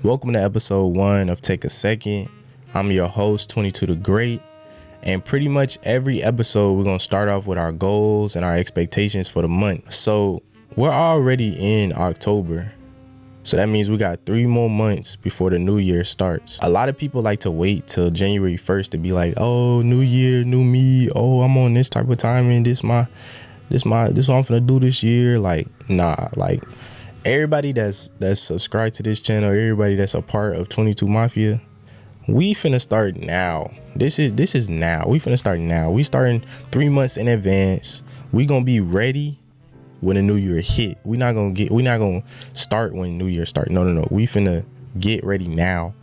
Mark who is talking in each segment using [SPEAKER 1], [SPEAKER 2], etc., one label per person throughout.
[SPEAKER 1] Welcome to episode 1 of Take a Second. I'm your host, 22 the Great, and pretty much every episode we're going to start off with our goals and our expectations for the month. So we're already in October, so that means we got 3 more months before the new year starts. A lot of people like to wait till January 1st to be like, oh, new year, new me. Oh, I'm on this type of timing. This what I'm finna do this year. Like, nah, like everybody that's subscribed to this channel, everybody that's a part of 22 Mafia, we finna start now. This is now. We finna start now. We starting 3 months in advance. We gonna be ready when the new year hit. We not gonna start when new year start. No. We finna get ready now.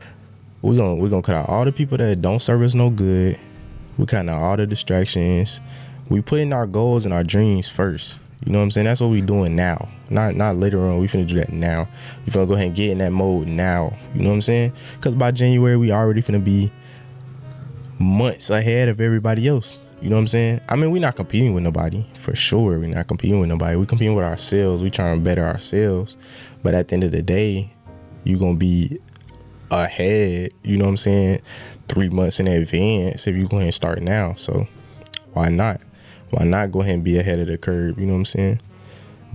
[SPEAKER 1] We gonna cut out all the people that don't serve us no good. We cutting out all the distractions. We putting our goals and our dreams first. You know what I'm saying? That's what we doing now. Not later on. We finna do that now. We finna go ahead and get in that mode now. You know what I'm saying? Because by January, we already finna be months ahead of everybody else. You know what I'm saying? I mean, we're not competing with nobody. For sure, we're not competing with nobody. We're competing with ourselves. We trying to better ourselves. But at the end of the day, you're going to be ahead, you know what I'm saying, 3 months in advance if you go ahead and start now. So why not? Why not go ahead and be ahead of the curve? You know what I'm saying?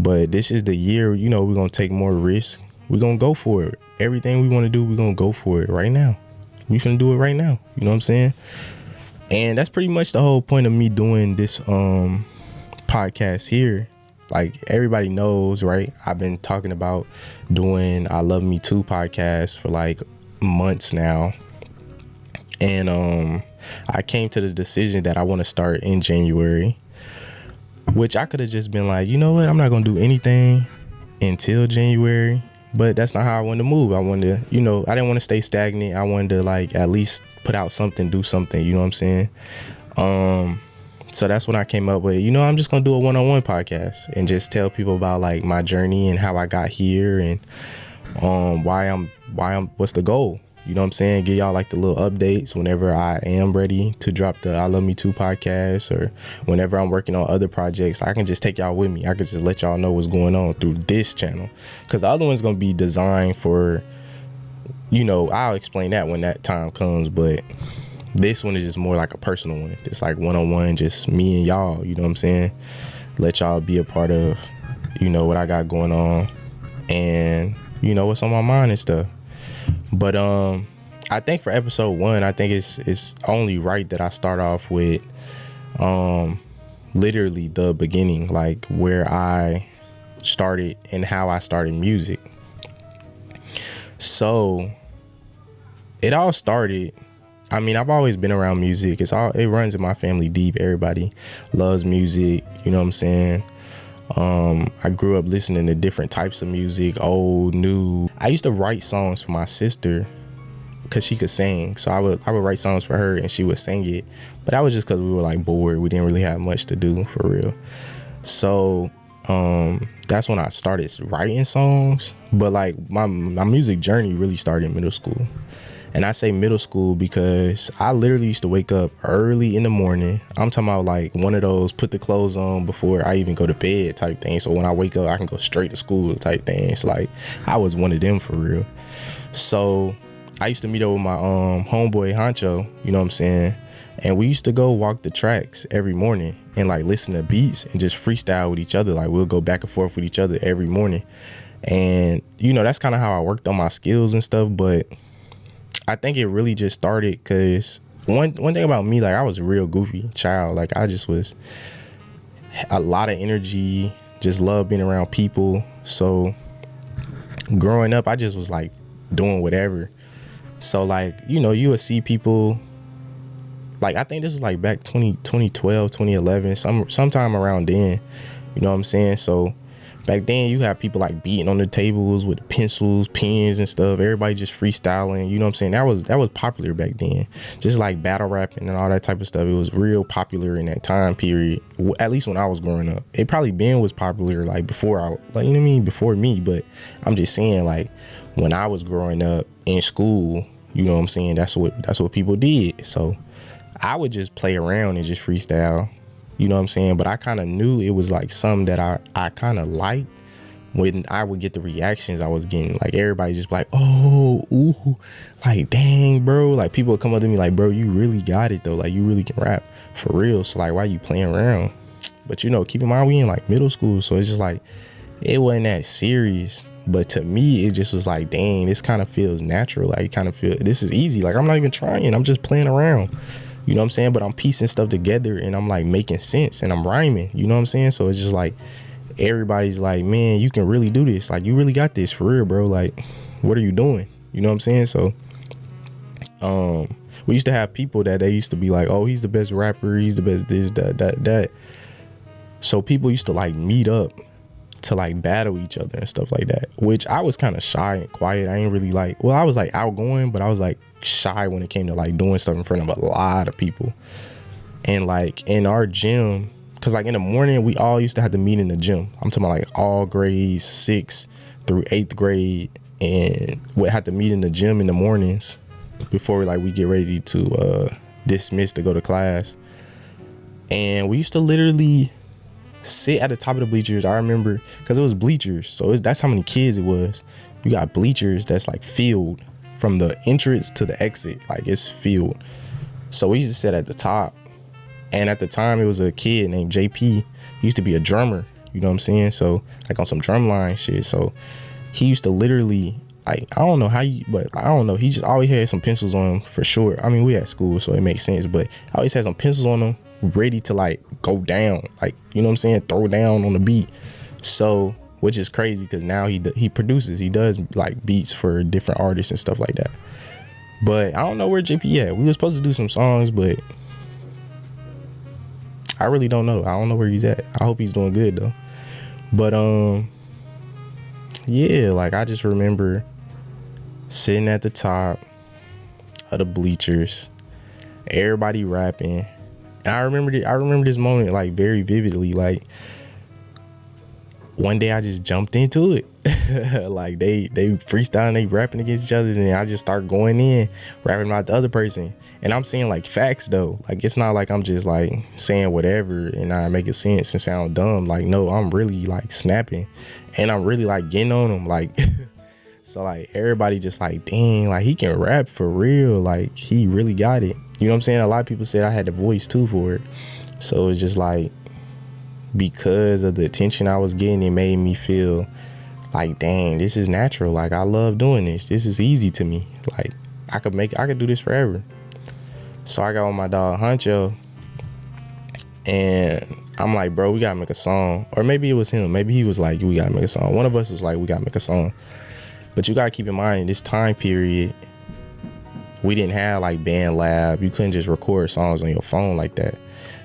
[SPEAKER 1] But this is the year, you know, we're going to take more risks. We're going to go for it. Everything we want to do, we're going to go for it right now. We finna do it right now. You know what I'm saying? And that's pretty much the whole point of me doing this podcast here. Like, everybody knows, right? I've been talking about doing I Love Me Too podcast for like months now. And I came to the decision that I want to start in January, which I could have just been like, you know what? I'm not going to do anything until January. But that's not how I wanted to move. I wanted to, you know, I didn't want to stay stagnant. I wanted to like at least put out something, do something, you know what I'm saying? So that's when I came up with, you know, I'm just going to do a one-on-one podcast and just tell people about like my journey and how I got here and what's the goal? You know what I'm saying? Give y'all like the little updates whenever I am ready to drop the I Love Me Too podcast, or whenever I'm working on other projects. I can just take y'all with me. I can just let y'all know what's going on through this channel, because the other one's going to be designed for, you know, I'll explain that when that time comes. But this one is just more like a personal one. It's like one-on-one, just me and y'all, you know what I'm saying? Let y'all be a part of, you know, what I got going on and, you know, what's on my mind and stuff. But I think for episode 1, I think it's only right that I start off with literally the beginning, like where I started and how I started music. So it all started, I mean, I've always been around music. It runs in my family deep. Everybody loves music, you know what I'm saying? I grew up listening to different types of music, old, new. I used to write songs for my sister because she could sing. So I would write songs for her and she would sing it. But that was just because we were like bored. We didn't really have much to do, for real. So that's when I started writing songs. But like my music journey really started in middle school. And I say middle school because I literally used to wake up early in the morning. I'm talking about like one of those put the clothes on before I even go to bed type thing. So when I wake up, I can go straight to school type thing. It's like I was one of them, for real. So I used to meet up with my homeboy Honcho, you know what I'm saying? And we used to go walk the tracks every morning and like listen to beats and just freestyle with each other. Like we'll go back and forth with each other every morning. And, you know, that's kind of how I worked on my skills and stuff. But I think it really just started because one thing about me, like I was a real goofy child. Like I just was a lot of energy, just love being around people. So growing up, I just was like doing whatever. So like, you know, you would see people like, I think this was like back 2012, 2011, sometime around then, you know what I'm saying? So back then, you have people like beating on the tables with pencils, pens and stuff. Everybody just freestyling. You know what I'm saying? That was popular back then. Just like battle rapping and all that type of stuff. It was real popular in that time period. At least when I was growing up. It probably was popular like before you know what I mean? Before me. But I'm just saying, like when I was growing up in school, you know what I'm saying? That's what people did. So I would just play around and just freestyle. You know what I'm saying? But I kind of knew it was like something that I kind of liked, when I would get the reactions I was getting, like everybody just be like, oh, ooh, like dang, bro. Like people would come up to me like, bro, you really got it though. Like you really can rap for real. So like, why you playing around? But you know, keep in mind we in like middle school, so it's just like it wasn't that serious. But to me, it just was like, dang, this kind of feels natural. Like, kind of feel this is easy. Like, I'm not even trying. I'm just playing around. You know what I'm saying? But I'm piecing stuff together and I'm like making sense and I'm rhyming. You know what I'm saying? So it's just like everybody's like, man, you can really do this. Like, you really got this for real, bro. Like, what are you doing? You know what I'm saying? So, we used to have people that they used to be like, oh, he's the best rapper. He's the best this, that. So people used to like meet up to like battle each other and stuff like that, which I was kind of shy and quiet. I ain't really like, well, I was like outgoing, but I was like shy when it came to like doing stuff in front of a lot of people. And like in our gym, because like in the morning we all used to have to meet in the gym. I'm talking about like all grades 6th through 8th grade, and we had to meet in the gym in the mornings before we get ready to dismiss to go to class. And we used to literally sit at the top of the bleachers. I remember because it was bleachers, so that's how many kids it was. You got bleachers that's like filled from the entrance to the exit, like it's filled. So we used to sit at the top, and at the time it was a kid named JP. He used to be a drummer, you know what I'm saying? So like on some drumline shit. So he used to literally, like, I don't know how you, but I don't know, he just always had some pencils on him for sure. I mean, we at school, so it makes sense, but I always had some pencils on him ready to like go down, like, you know what I'm saying, throw down on the beat. So, which is crazy because now he produces, he does like beats for different artists and stuff like that. But I don't know where JP at. We were supposed to do some songs, but I really don't know. I don't know where he's at. I hope he's doing good though. But yeah, like I just remember sitting at the top of the bleachers, everybody rapping. And I remember this moment like very vividly. Like one day I just jumped into it. Like they freestyling, they rapping against each other, and then I just start going in, rapping about the other person. And I'm saying like facts though. Like it's not like I'm just like saying whatever and not making sense and sound dumb. Like no, I'm really like snapping, and I'm really like getting on them. Like so like everybody just like, dang, like he can rap for real. Like he really got it. You know what I'm saying? A lot of people said I had the voice too for it. So it's just like, because of the attention I was getting, it made me feel like, dang, this is natural. Like I love doing this. This is easy to me. Like I could do this forever. So I got with my dog Huncho, and I'm like, bro, we gotta make a song. Or maybe it was him. Maybe he was like, we gotta make a song. One of us was like, we gotta make a song. But you gotta keep in mind, in this time period, we didn't have like BandLab. You couldn't just record songs on your phone like that.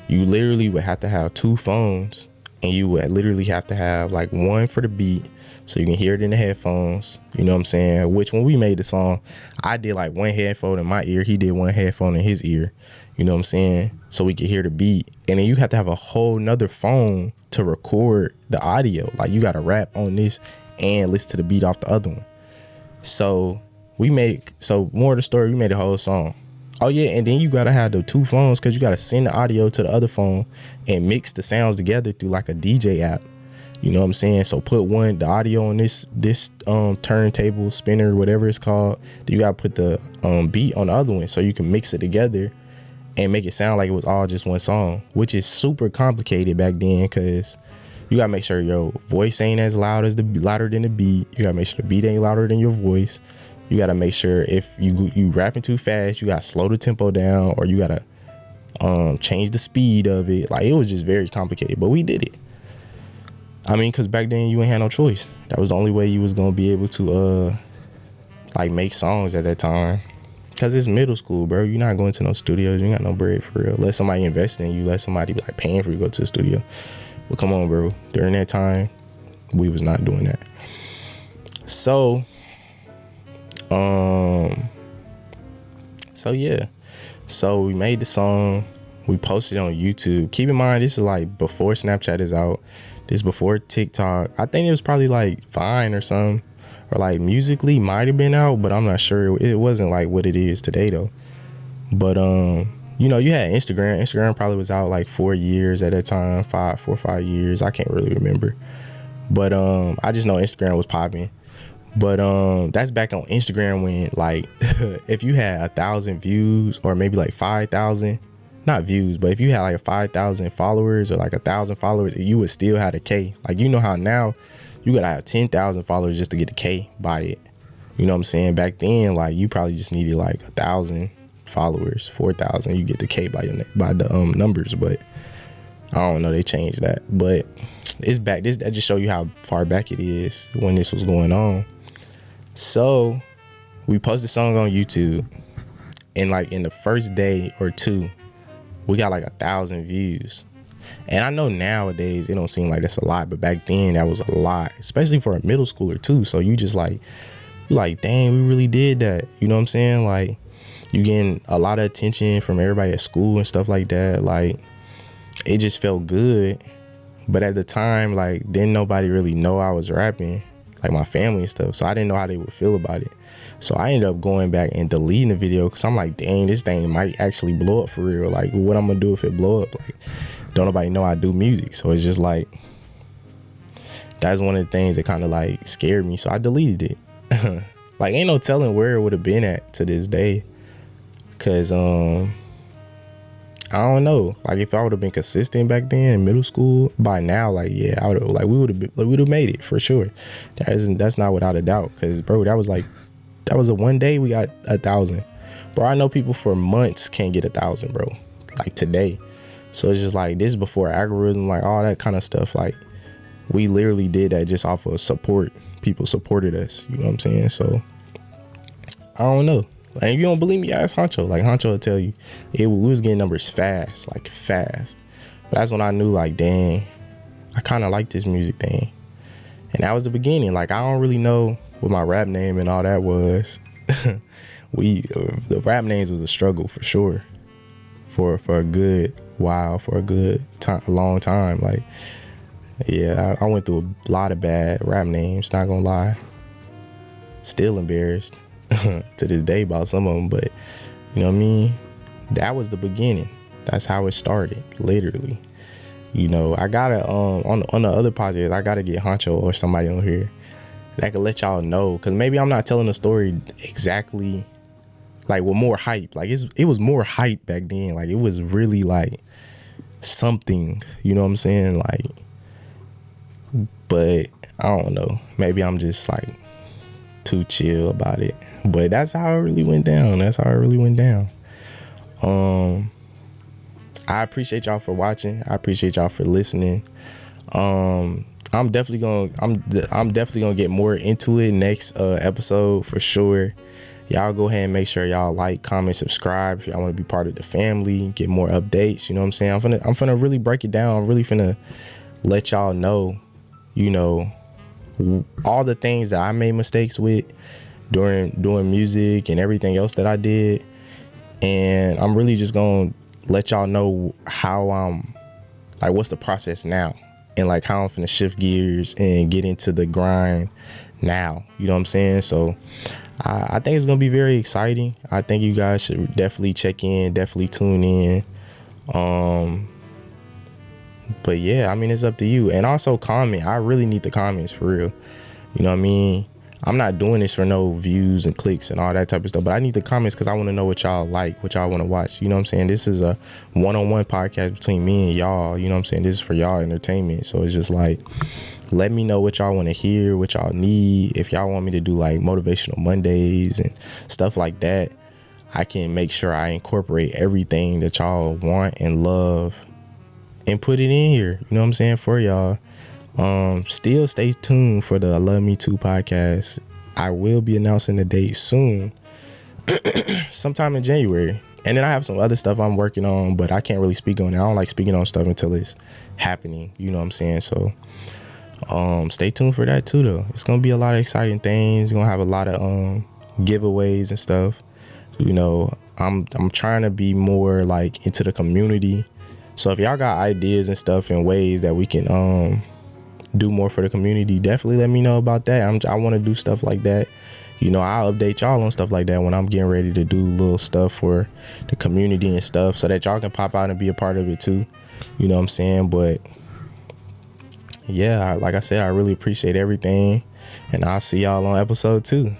[SPEAKER 1] You literally would have to have 2 phones, and you would literally have to have like one for the beat so you can hear it in the headphones. You know what I'm saying? Which when we made the song, I did like one headphone in my ear, he did one headphone in his ear. You know what I'm saying? So we could hear the beat. And then you have to have a whole nother phone to record the audio. Like you gotta rap on this and listen to the beat off the other one. So more of the story, we made a whole song. Oh yeah, and then you gotta have the 2 phones because you gotta send the audio to the other phone and mix the sounds together through like a DJ app. You know what I'm saying? So put the audio on this turntable, spinner, whatever it's called. You gotta put the beat on the other one so you can mix it together and make it sound like it was all just one song, which is super complicated back then because you gotta make sure your voice ain't as louder than the beat. You gotta make sure the beat ain't louder than your voice. You gotta make sure if you rapping too fast, you gotta slow the tempo down, or you gotta change the speed of it. Like it was just very complicated, but we did it. I mean, cause back then you ain't had no choice. That was the only way you was gonna be able to like make songs at that time. Cause it's middle school, bro. You're not going to no studios. You ain't got no bread for real. Let somebody invest in you. Let somebody be like paying for you to go to the studio. Well, come on, bro. During that time, we was not doing that. So yeah. So we made the song. We posted it on YouTube. Keep in mind, this is like before Snapchat is out. This is before TikTok. I think it was probably like Vine or something. Or like Musically might have been out, but I'm not sure. It wasn't like what it is today though. But you know, you had Instagram. Instagram probably was out like 4 years at that time, 4 or 5 years. I can't really remember. But I just know Instagram was popping. But that's back on Instagram when, like, if you had 1,000 views or maybe like 5,000, not views, but if you had like 5,000 followers or like 1,000 followers, you would still have a K. Like, you know how now you gotta have 10,000 followers just to get a K by it. You know what I'm saying? Back then, like, you probably just needed like 1,000 followers, 4,000, you get the K by the numbers. But I don't know, they changed that. But it's back. That just show you how far back it is when this was going on. So we posted a song on YouTube, and like in the first day or two, we got like 1,000 views. And I know nowadays it don't seem like that's a lot, but back then that was a lot, especially for a middle schooler too. So you just like, dang, we really did that. You know what I'm saying? Like, you getting a lot of attention from everybody at school and stuff like that. Like, it just felt good. But at the time, like, didn't nobody really know I was rapping, like my family and stuff. So I didn't know how they would feel about it. So I ended up going back and deleting the video because I'm like, dang, this thing might actually blow up for real. Like, what I'm gonna do if it blow up? Like, don't nobody know I do music. So it's just like, that's one of the things that kind of like scared me. So I deleted it. Like, ain't no telling where it would have been at to this day. Cause I don't know. Like, if I would have been consistent back then in middle school, by now, like, yeah, I would have, like, we would have made it for sure. That's not without a doubt. Cause bro, that was a one day we got 1,000. Bro, I know people for months can't get 1,000, bro. Like today. So it's just like, this is before algorithm, like all that kind of stuff. Like, we literally did that just off of support. People supported us. You know what I'm saying? So I don't know. Like, if you don't believe me, ask Honcho. Like, Honcho will tell you, we was getting numbers fast, like fast. But that's when I knew, like, dang, I kind of like this music thing. And that was the beginning. Like, I don't really know what my rap name and all that was. The rap names was a struggle for sure. For a good while, for a good time, a long time. Like, yeah, I went through a lot of bad rap names, not gonna lie. Still embarrassed to this day about some of them, but you know what I mean? That was the beginning. That's how it started, literally. You know, I gotta on the other podcast, I gotta get Honcho or somebody on here that can let y'all know, because maybe I'm not telling the story exactly, like, with more hype. Like, it was more hype back then. Like, it was really like something, you know what I'm saying? Like, but I don't know, maybe I'm just like too chill about it. But that's how it really went down. I appreciate y'all for watching. I appreciate y'all for listening. I'm definitely gonna get more into it next episode for sure. Y'all go ahead and make sure y'all like, comment, subscribe if y'all want to be part of the family, get more updates. You know what I'm saying? I'm finna really break it down. I'm really finna let y'all know, you know, all the things that I made mistakes with during doing music and everything else that I did. And I'm really just gonna let y'all know how like, what's the process now, and like how I'm finna shift gears and get into the grind now. You know what I'm saying? So I think it's gonna be very exciting. I think you guys should definitely check in, definitely tune in. But yeah, I mean, it's up to you. And also comment. I really need the comments for real. You know what I mean? I'm not doing this for no views and clicks and all that type of stuff, but I need the comments because I want to know what y'all like, what y'all want to watch. You know what I'm saying? This is a one-on-one podcast between me and y'all. You know what I'm saying? This is for y'all entertainment. So it's just like, let me know what y'all want to hear, what y'all need. If y'all want me to do like motivational Mondays and stuff like that, I can make sure I incorporate everything that y'all want and love and put it in here. You know what I'm saying? For y'all. Still stay tuned for the I Love Me Too podcast. I will be announcing the date soon, sometime in January. And then I have some other stuff I'm working on, but I can't really speak on it. I don't like speaking on stuff until it's happening. You know what I'm saying? So stay tuned for that too, though. It's gonna be a lot of exciting things. Gonna have a lot of giveaways and stuff. You know, I'm trying to be more like into the community. So if y'all got ideas and stuff and ways that we can do more for the community, definitely let me know about that. I want to do stuff like that. You know, I'll update y'all on stuff like that when I'm getting ready to do little stuff for the community and stuff, so that y'all can pop out and be a part of it too. You know what I'm saying? But yeah, like I said, I really appreciate everything, and I'll see y'all on episode 2.